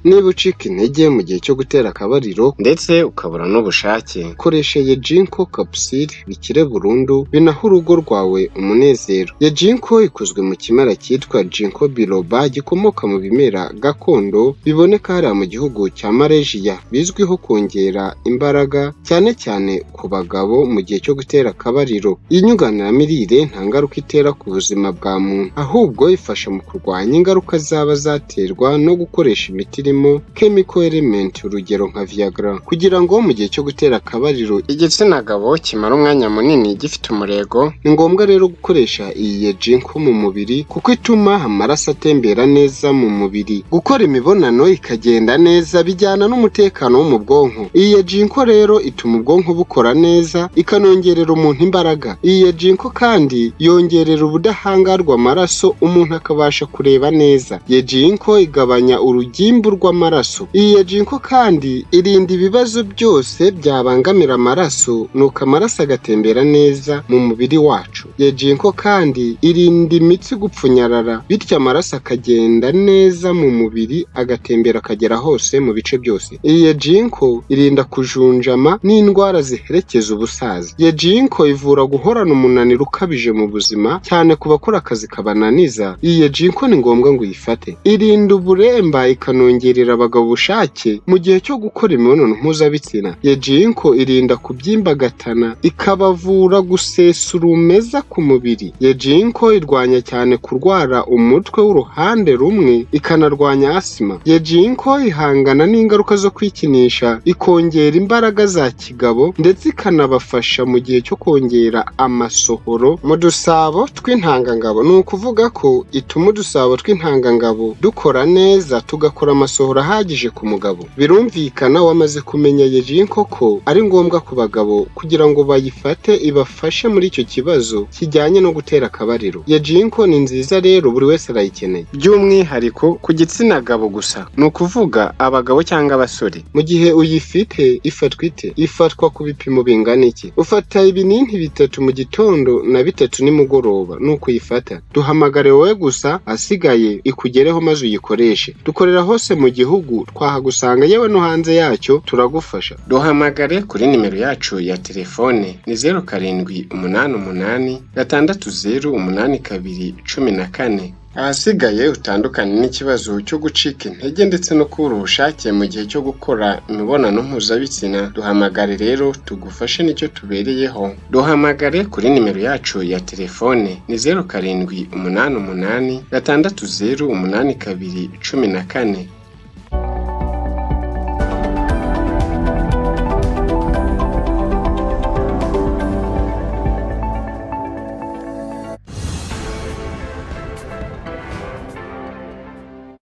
Niba ucika intege mu gihe cyo gutera akabariro ndetse ukabura n'ubushake, koresha Yejinko Capsule bikire burundu binaha urugo rwawe umunezero. Yejinko ikozwe mu kimera cyitwa Ginkgo biloba gikomoka mu bimera gakondo biboneka hariya mu gihugu cya Malaysia, bizwiho kongera imbaraga cyane cyane ku bagabo mu gihe cyo gutera akabariro. Iyi nyunganiramirire nta ngaruka itera ku buzima bwa muntu, ahubwo ifasha mu kurwanya ingaruka zaba zaterwa no gukoresha imiti irimo chemical element, urugero nka Viagra. Kugira ngo mu gihe cyo gutera akabariro igitsina gabo kimara umwanya munini gifite umurego, ni ngombwa rero gukoresha iyi Yejinko mu mubiri kuko ituma amaraso atembera neza mu mubiri. Gukora imibonano ikagenda neza bijyana n'umutekano wo mu bwonko. Iyi Yejinko rero ituma ubwonko bukora neza, ikanongerera umuntu imbaraga. Iyi Yejinko kandi yongerera ubudahangarwa amaraso, umuntu akabasha kureba neza. Yejinko igabanya urugimbu rw'amaraso. Iyi Yejinko kandi irinda ibibazo byose byabangamira amaraso, nuko amaraso agatembera neza mu mubiri wacu. Yejinko kandi irinda imitsi gupfunyarara, bityo amaraso akagenda neza mu mubiri, agatembera akagera hose mu bice byose. Iyi Yejinko irinda kujunjama n'indwara ziherekeza ubusaza. Yejinko ivura guhorana umunaniro ukabije mu buzima, cyane ku bakora akazi kabananiza. Iyi Yejinko ni ngombwa ngo uyifate. Irinda uburemba, ikanongerera abagabo ubushake mu gihe cyo gukora imibonano mpuzabitsina. Yejinko irinda kubyimbagatana, ikabavura gusesa urumeza ku mubiri. Yejinko irwanya cyane kurwara umutwe w'uruhande rumwe, ikanarwanya asima. Yejinko ihangana n'ingaruka zo kwikinisha, ikongera imbaraga za kigabo ndetse ikanabafasha mu gihe cyo kongera amasohoro mu dusabo tw'intangangabo. Ni ukuvuga ko ituma udusabo tw'intangangabo dukora neza, tugakora amasohoro ahagije ku mugabo. Birumvikana wamaze kumenya Yejinko ko ari ngombwa ku bagabo kugira ngo bayifate ibafashe muri icyo kibazo kijyanye no gutera akabariro. Yejinko ni nziza rero, buri wese arayikeneye, by'umwihariko ku gitsina gabo gusa, ni ukuvuga abagabo cyangwa abasore. Mu gihe uyifite ifatwa ite? Ifatwa ku bipimo bingana iki? Ufata ibinini 3 mu gitondo na 3 nimugoroba. Nuko uyifata, duhamagare wowe gusa, asigaye ikugereho maze uyikoreshe. Dukorera hose mu gihugu, twahagusanga yewe no hanze yacyo turagufasha. Duhamagare kuri nimero yacu ya telefone ni 0788 608214. Ahasigaye utandukanye n'ikibazo cyo gucika intege ndetse no kubura ubushake mu gihe cyo gukora imibonano mpuzabitsina, duhamagare rero tugufashe nicyo tubereyeho. Duhamagare kuri nimero yacu ya telefone ni 0788 608214.